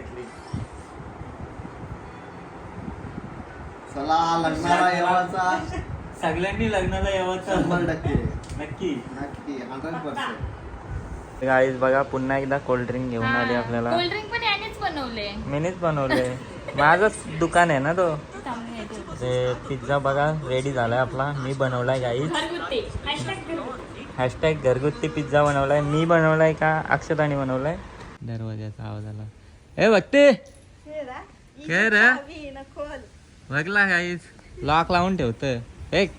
घेतली. चला लग्नाला येवाचा. सगळ्यांनी लग्नाला यावाचं 100% नक्की. 100%. गाईज बघा पुन्हा एकदा कोल्ड्रिंक घेऊन आली आपल्याला. कोल्ड्रिंक पण यानेच बनवले. मीनीच बनवले. माझंच दुकान आहे ना तो. ते पिझ्झा बघा रेडी झालाय आपला. मी बनवलाय गाईज. हॅशटॅग घरगुती पिझ्झा बनवलाय. मी बनवलाय का अक्षताने बनवलाय. दरवाजाचा आवाज आला. ए बघते काय रे बघला गाईज लॉक लावून ठेवत. एक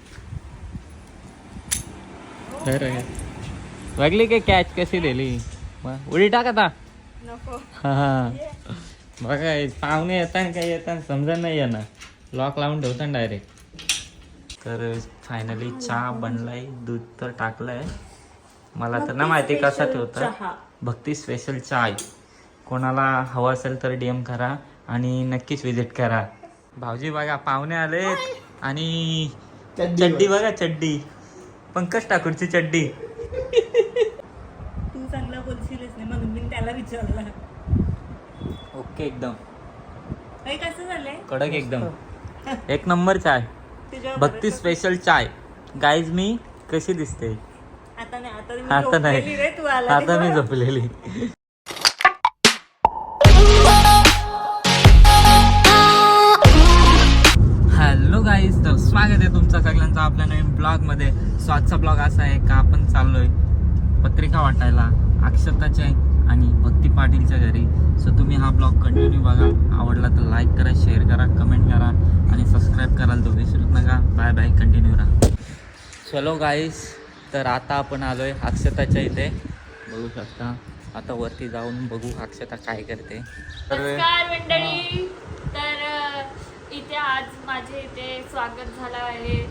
बघली काय कॅच कशी दिली. उडी टाक आता. हा बघा पाहुणे येतात काही येतात समजा नाही येणार. लॉक लावून ठेवतात डायरेक्ट. तर फायनली चहा बनलाय. दूध तर टाकलंय. मला तर ना माहिती कसा ठेवतात. भक्ती स्पेशल चाय. कोणाला हवं असेल तर DM करा आणि नक्कीच विजिट करा. भाऊजी बघा पाहुणे आलेत आणि चड्डी बघा चड्डी. पंकज ठाकूरची चड्डी. तू चांगला बोलशीलच नाही म्हणून मी त्याला विचारलं. ओके एकदम कसं झालंय कडक एकदम एक नंबर चाय. भक्ती स्पेशल चाय. गाईज मी कशी दिसते. आता नाही आता नाही तू आला आता मी झोपलेली. हॅलो गाईज तर स्वागत आहे तुमचं सगळ्यांचं आपल्या नवीन ब्लॉग मध्ये. सो आजचा ब्लॉग असा आहे का आपण चाललोय पत्रिका वाटायला अक्षताच्या आणि भक्ती पाटीलच्या घरी. सो तुम्ही हा ब्लॉग कंटिन्यू बघा. आवडला तर लाईक करा, शेअर करा, कमेंट करा आणि सबस्क्राईब करायला तो विसरूच नका. Bye bye. कंटिन्यू राहा. चलो गाईज तर आता आपण आलोय अक्षताच्या इथे. बघू शकता. आता वरती जाऊन बघू अक्षता काय करते. नमस्कार मंडळी. तर इथे आज माझे इथे स्वागत झालं आहे.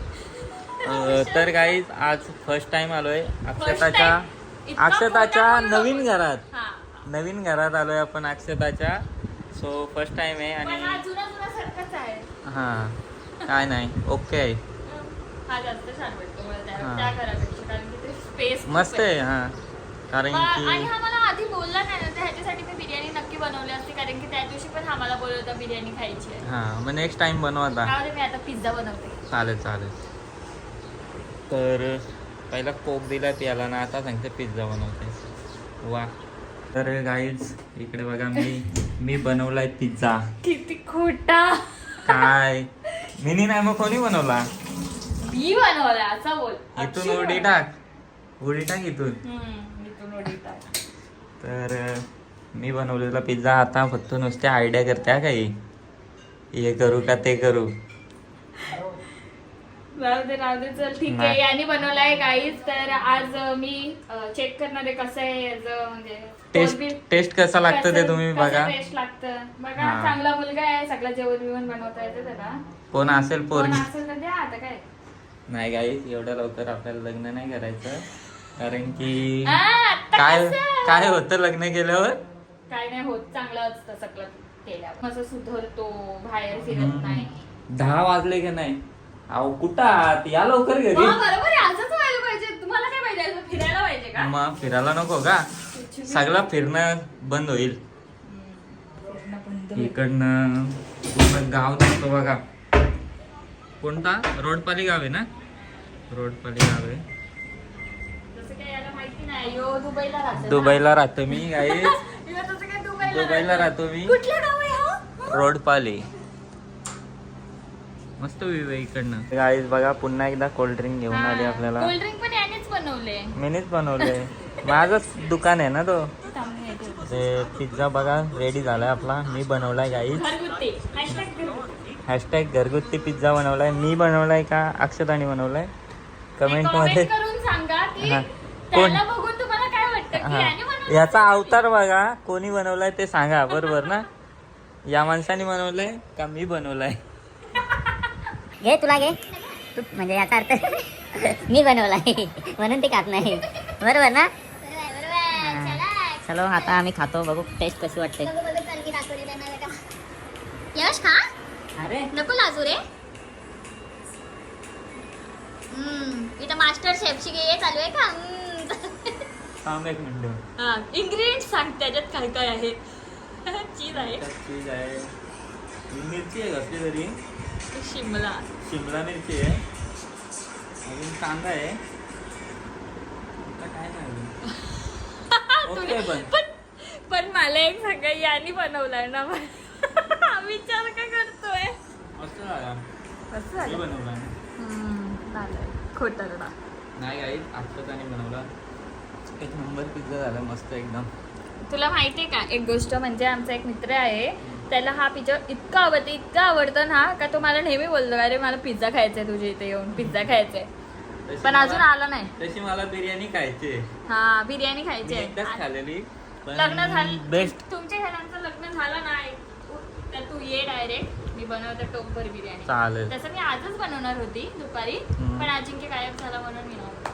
तर गाईज आज फर्स्ट टाइम आलोय अक्षताच्या नवीन घरात. नवीन घरात आलोय आपण अक्षताच्या. सो फर्स्ट टाइम आहे आणि जुना सारखाच आहे. हा काय नाही ओके आहे. हा जास्त छान वाटतो मला त्या घरापेक्षा कारण की ते स्पेस मस्त आहे. हा कारण आणि की हा मला आधी बोलला नाही ना तर ह्याच्यासाठी मी बिर्याणी नक्की बनवली असते कारण की त्या दिवशी पण हा मला बोलत होता बिर्याणी खायची आहे. हा मग नेक्स्ट टाइम बनवा आता. त्यामुळे मी आता पिझ्झा बनवते. चालेल चालेल. तर पहिला कोक दिला प्याला ना आता सांगते पिझ्झा बनवते. वा. तर गाईज इकडे बघा मी बनवलाय पिझ्झा. किती खोटा. काय मिनी नाही मग कोणी बनवला. मी बनवला असं बोल. इथून उडी टाक इथून. इथून उडी टाक. तर मी बनवलेला पिझ्झा आता फक्त नुसते आयडिया करते काही हे करू का ते करू. राहू दे चल ठीक आहे. याने बनवलाय गाईज. तर आज मी चेक करणार आहे कसं आहे याचं म्हणजे टेस्ट कसा लागतं ते तुम्ही बघा. टेस्ट लागतं बघा. चांगला मुलगा आहे. सगळं जेवण बिवण बनवता येतं त्याला. कोण असेल पोरगी असेल तर द्या आता काय. नाही गाईज एवढ्या लवकर आपल्याला लग्न नाही करायचं कारण की आता कसं? काय होतं लग्न केल्यावर. काय नाही होत. चांगलं असतं सगळं केल्यावर. असं सुधरतो. बाहेर फिरत नाही. 10 वाजले की नाही. अहो कुठं आहात या लवकर घरी. बरोबर आहे. असंच व्हायला पाहिजे. तुम्हाला काय पाहिजे असं फिरायला पाहिजे का. मग फिरायला नको का. सगळं फिरणं बंद होईल. इकडनं पूर्ण गाव दिसतो बघा. कोणता रोडपाली गाव आहे ना. रोडपाली गाव आहे. जसं काय याला माहिती नाही. यो दुबईला राहतो. दुबईला राहतो मी गाईज. तसं काय दुबईला राहतो मी. कुठलं गाव आहे हा. रोडपाली. मस्त व्ह्यू आहे इकडनं. गाईज बघा पुन्हा एकदा कोल्ड्रिंक घेऊन आली आपल्याला. कोल्ड्रिंक पण यानेच बनवले. मीनीच बनवले. माझंच दुकान आहे ना तो. ते पिझ्झा बघा रेडी झालाय आपला. मी बनवलाय गाईज. हॅशटॅग घरगुती पिझ्झा बनवलाय. मी बनवलाय का अक्षताने बनवलाय. कमेंट मध्ये करून सांगा की कोण त्याला बघून तुम्हाला काय वाटतं की याने बनवलं. याचा अवतार बघा कोणी बनवलाय ते सांगा. बरोबर ना. या माणसाने बनवलंय का मी बनवलाय. घे तुला घे तू म्हणजे याचा अर्थ मी बनवलाय म्हणून ते खात नाही. बरोबर ना. चलो आता आम्ही खातो. बघू टेस्ट कशी वाटते. यश खा. अरे नको लाजू रे. इथं मास्टर शेफची हे चालू आहे का. सांग एक मिनिट. इंग्रेडियंट सांग त्याच्यात काय काय आहे. चीज आहे, चीज आहे, मिरची आहे कसली तरी, शिमला शिमला मिरची आहे, अजून कांदा आहे, आता काय नाही ओके. पण मला एक सांगा, यांनी बनवलाय ना विचार का करतोय? मस्त झाला. कसं मी झालं? बनवला खोटरडा. नाही काही आत्ता त्याने बनवला. एक नंबर पिझ्झा झाला मस्त एकदम. तुला माहितीये का एक गोष्ट, म्हणजे आमचा एक मित्र आहे, त्याला हा पिझ्झा इतका आवडतं ना, का तो मला नेहमी बोलतो अरे मला पिझ्झा खायचाय, तुझ्या इथे येऊन पिझ्झा खायचाय, पण अजून आला नाही. तशी मला बिर्याणी खायची. हा बिर्याणी खायची एकदाच आहे. खाल्लेली. लग्न झालं बेस्ट. तुमच्या घरांचं लग्न झालं ना तर तू ये डायरेक्ट, मी बनवते टोपभर बिर्याणी. चालेल. तसं मी आजच बनवणार होती दुपारी, पण अजिंक्य गायब झाला म्हणून मी नव्हतं.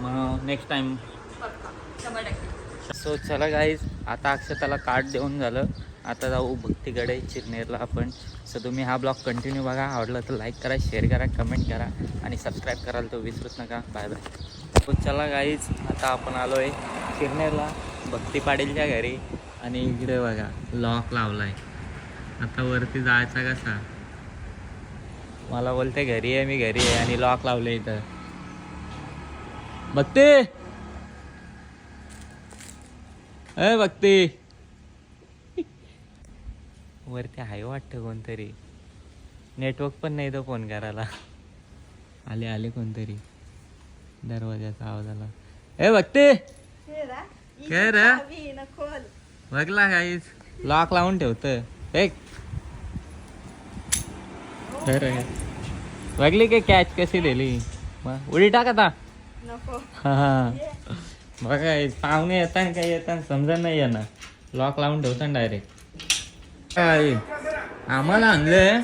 मग नेक्स्ट टाइम पक्का 100%. सो चला गाईज, आता अक्षताला कार्ड देऊन झालं. आता जाऊ भक्तीकडे चिरनेरला आपण. सो तुम्ही हा ब्लॉग कंटिन्यू बघा. आवडला तर लाईक करा, शेअर करा, कमेंट करा आणि सबस्क्राईब करायला तर विसरूच नका. Bye bye. सो चला गाईज, आता आपण आलो आहे चिरनेरला भक्ती पाटीलच्या घरी. आणि इकडे बघा लॉक लावला आहे. आता वरती जायचा कसा? मला बोलते घरी आहे, मी घरी आहे, आणि लॉक लावले इथं. भक्ती अय भक्ती, वरती आहे वाटतं कोणतरी. नेटवर्क पण नाही तो फोन करायला. आले कोणतरी. दरवाजाचा आवाज आला. ए भक्ती काय रे? बघला काहीच लॉक लावून ठेवत. एक बघली की कॅच कशी दिली. मग उडी टाक आता. हा बघा पाहुणे येतात काय येतात समजा नाही येणार. लॉक लावून ठेवतात डायरेक्ट. काय आम्हाला आणलंय?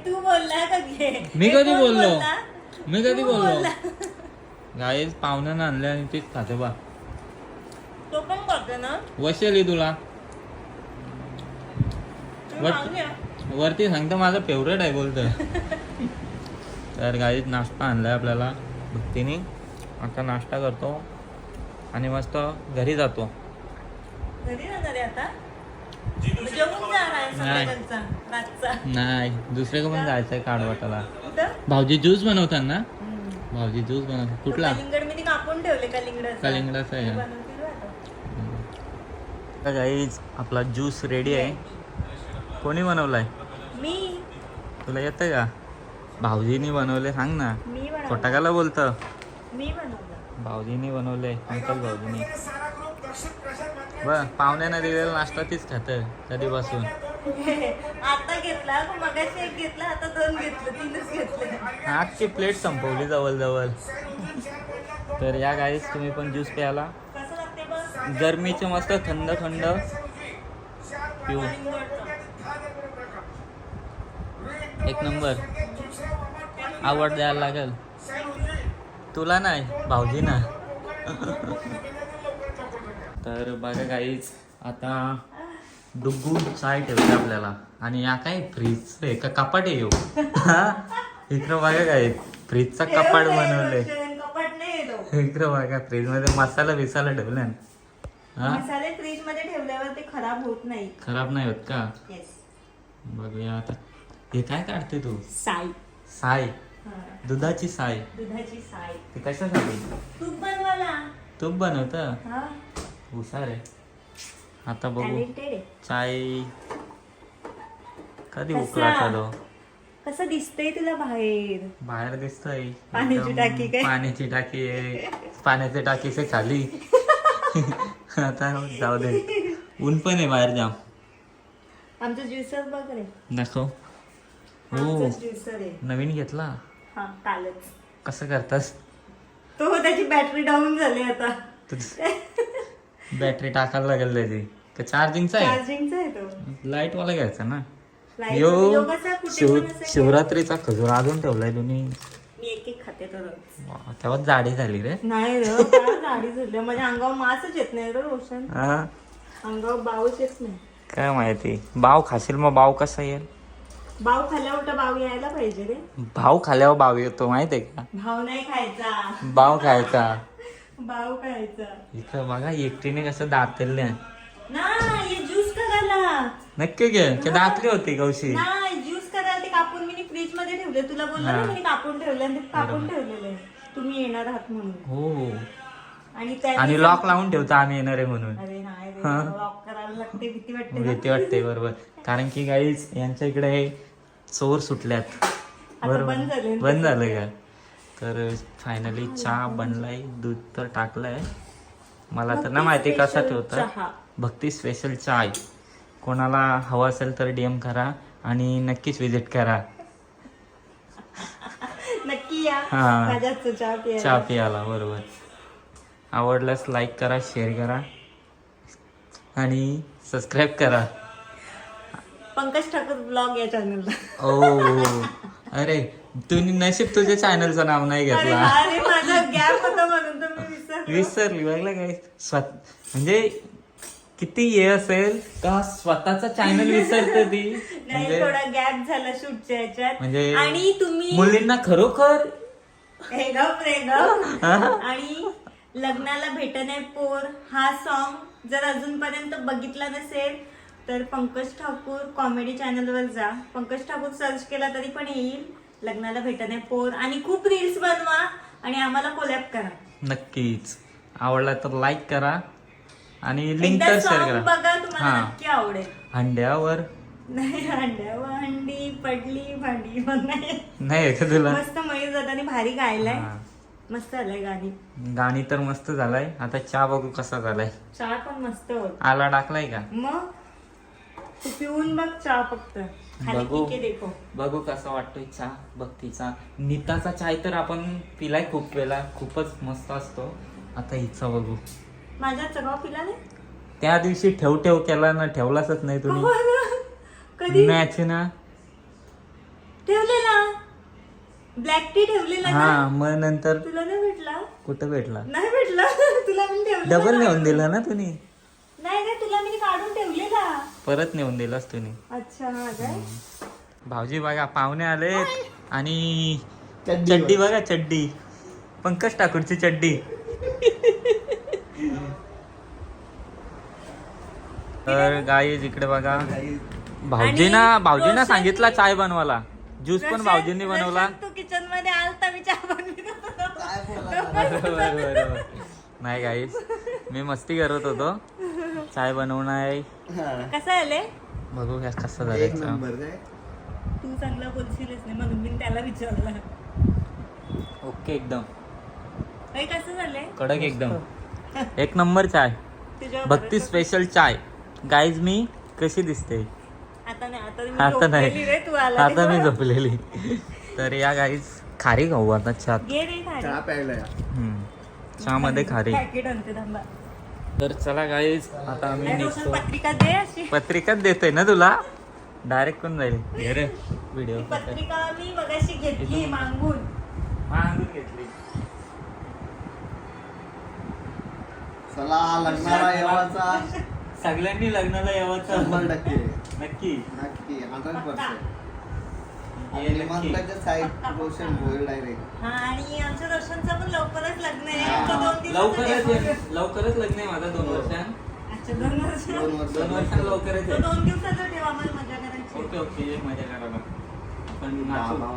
तू बोलला का घे? मी कधी बोललो? गाईज पाहुण्यानं आणलं आणि तेच खाते बा. तो पण करतो ना. वशेली तुला तू मागून ये. वरती सांगतो माझं फेवरेट आहे बोलतं. तर गाईज नाश्ता आणलाय आपल्याला भक्तीने. आता नाश्ता करतो आणि मस्त घरी जातो. घरी जाणार आहे आता. जेवून जाणार आहे संध्याकाळचा, रातचा. नाही दुसरीकडे पण जायचंय काढवाटाला. कुठं? भाऊजी ज्यूस बनवतात ना. भाऊजी ज्यूस बनवतात. कुठला? कलिंगड मी कापून ठेवले. कलिंगडाचा आहे का? बनवतील आता. गाईज आपला ज्यूस रेडी आहे. कोणी बनवलाय? मी तुला येतं का? भाऊजीनी बनवले सांग ना. मी बनवलं. खोटाकाला बोलतं. मी बनवलं. भाऊजीनी बनवले. अंकल भाऊजीनी. बर पाहुण्यानं दिलेला नाश्ता तीच खातं कधीपासून. आता घेतला, मगाशी एक घेतला, आता 2 घेतलं, 3च घेतले. आजची प्लेट संपवली जवळ. तर या गाईज तुम्ही पण ज्यूस प्यायला. कसं लागते बघ. गरमीचे मस्त थंड पिऊ. एक नंबर. आवड द्यायला लागेल तुला नाही भाऊजींना. तर बघा काहीच आता डुग्गू चाय ठेवते आपल्याला. आणि या काय फ्रीज आहे का कपाट आहे? इकडं बघा काय फ्रीजचा कपाट बनवलंय. कपाट नाही येतो. इकडं बघा फ्रीज मध्ये मसाला बिसाला ठेवलाय. मसाले फ्रीज मध्ये ठेवल्यावर ते खराब होत नाही. खराब नाही होत का? येस. बघूया आता. हे काय काढते तू? साय. दुधाची साय. दुधाची साय. ते कशासाठी? तूप बनवायला. तूप बनवत. हा. हुशार आहे. आता बघू Talented आहे. चाय कधी कसा? उकळाचा तो. कसं दिसतंय तुला बाहेर? बाहेर दिसतंय पाण्याची एकदम टाकी काय? पाण्याची टाकी आहे. पाण्याची टाकी से खाली. आता जाऊ दे. ऊन पण आहे बाहेर जाम. आमचं ज्युसर बघ रे. दाखव. हो आमचं ज्युसर आहे. नवीन घेतला. हा कालच. कसं करतास? तो त्याची बॅटरी डाऊन झाली आता. बॅटरी टाकायला लागेल त्याची का चार्जिंगचा आहे? चार्जिंगचा आहे तो. लाईट वाला घ्यायचा ना. Light यो यो कसा कुठे पण असं शिवरात्रीचा खजूर अजून ठेवलाय तुम्ही. मी एक खाते तर रोज. वा, तेव्हा जाडी झाली रे. नाही रे काय गाडी झाली. माझ्या अंगावर मासच येत नाही रे रोशन. हा अंगावर बावच येत नाही. काय माहिती. बाव खाशील मग बाव कसा येईल? बाव खाल्यावर तर बाव यायला पाहिजे रे. भाव खाल्यावर बाव येतो माहितीये का? भाव नाही खायचा. बाव खायचा. बाव खायचा. इथं बघा एकटीने कसं दातेल ना हे ज्यूस करायला नक्की घे ते दाखली होती कौशी. नाही ज्यूस करायला ते कापून मी फ्रीज मध्ये ठेवले. तुला बोललो ना मी कापून ठेवले आणि ते कापून ठेवलेले तुम्ही येणार आहात म्हणून. हो आणि आणि लॉक लावून ठेवतो आम्ही येणार आहे म्हणून. अरे नाही रे, हा. लॉक करायला लागते, भीती वाटते ना. भीती वाटते बरोबर. कारण की गाईज यांच्या इकडे चोर सुटल्यात बरोबर. बंद झाले. बंद झालं का. तर फायनली चहा बनलाय, दूध तर टाकलंय. मला तर ना माहिती कसा ठेवतात. चहा. भक्ती स्पेशल चाय. कोणाला हवा असेल तर DM करा आणि नक्कीच विजिट करा. नक्की या हा. माझ्या हातचं चहा प्यायला. चहा पियाला बरोबर. आवडल्यास लाईक करा, शेअर करा आणि सबस्क्राईब करा. पंकज ठाकूर ब्लॉग या चॅनलला. ओ अरे तुम्ही नशीब तुझ्या चॅनलचं नाव नाही घेतला. अरे माझा गॅप होता म्हणून तर मी विसरली बघला काय. म्हणजे किती हे असेल का स्वतःचा चॅनल विसरते ती. नाही, म्हणजे थोडा गॅप झाला शूटच्या ह्याच्यात. म्हणजे आणि तुम्ही मुलींना खरोखर हे गप रे गप. आणि लग्नाला भेटणे पोर हा सॉन्ग जर अजूनपर्यंत बघितला नसेल तर पंकज ठाकूर कॉमेडी चॅनलवर जा. पंकज ठाकूर सर्च केला तरी पण येईल. लग्नाला भेटणे पोर आणि खूप रील्स बनवा आणि आम्हाला कोलॅब करा. नक्कीच. आवडला तर लाईक करा आणि लिंक एकदा तर शेअर सॉन्ग करा. बघा, तुम्हाला हा. नक्की आवडेल. अंड्यावर नाही अंड्यावर अंडी पडली भांडी पण नाही. नाही आहे का तुला. मस्त मयूर दादाने भारी गायलाय. हा. मस्त आलंय गाणी. गाणी तर मस्त झालाय. आता चहा बघू कसा झालाय. चहा पण मस्त होत. आला टाकलाय का. मग तू पिऊन बघ चहा फक्त. खाली बघू. पीके देखो. बघू कसा वाटतोय चहा भक्तीचा. नीताचा चाय तर आपण पिलाय खूप वेळा, खूपच मस्त असतो. आता हिचा बघू. माझ्या चगाव पिला नाही त्या दिवशी ठेव ठेव केला ना, ठेवलाच नाही तुम्ही. कधी मॅच ना. ठेवलेला ब्लॅक टी ठेवलेला हा ना. मग नंतर तुला नाही भेटला. कुठं भेटला. नाही भेटला. तुला मी ठेवलेला. डबल नेऊन दिला ना तुम्ही. नाही रे, तुला मी काढून ठेवलेला. परत नेऊन दिलास तुम्ही. अच्छा हा काय. भाऊजी बघा पाहुणे आले आणि चड्डी बघा चड्डी. पंकज ठाकूरची चड्डी. तर गाईज इकडे बघा. भाऊजीना सांगितला चाय बनवायला. ज्यूस पण भाऊजींनी बनवला. तू किचन मध्ये आलता मी चहा बनवित होतो. बरोबर. नाही गाईज मी मस्ती करत होतो. चाय बनवणार कसं आले बघू घ्या कसं एक झालं. नंबर काय. तू चांगला बोलशीलच नाही म्हणून मी त्याला विचारलं. ओके एकदम हे कसं झालंय. कडक एकदम एक नंबर चाय. तुझ्या भक्ती स्पेशल चाय. गाईज मी कशी दिसते. आता नाही. आता झोपलेली रे, तू नाही आला आता मी तेव्हा. झोपलेली. तर या गाईज खारी खाऊ आता चहा. घे रे खाली. चहा प्यायला या. चहा मध्ये खारी. पॅकेट आणते थांबा. तर चला गाईज आता आम्ही नाही, रोशन निघतो. पत्रिका दे अशी. पत्रिकाच देतोय ना तुला. डायरेक्ट कोण जाईल घे व्हिडिओ. ती पत्रिका मी मगाशी घेतली मागून. घेतली. चला लग्नाला येवाचा. सगळ्यांनी लग्नाला यावाचं. 100% नक्की नक्की 100%. ये आणि नक्की. मंगलाच्या साईड रोशन होईल डायरेक्ट. हा आणि आमच्या रोशनचं पण लवकरच लग्न आहे. हा. आमचं 2 दिवसाचं लवकरच लग्न आहे माझा 2 वर्षां. अच्छा 2 वर्ष. 2 वर्षां लवकरच तो आहे. 2 दिवसाचं ठेवा आम्हाला मजा करायची. ओके ओके मजा करायला. पण बाबा.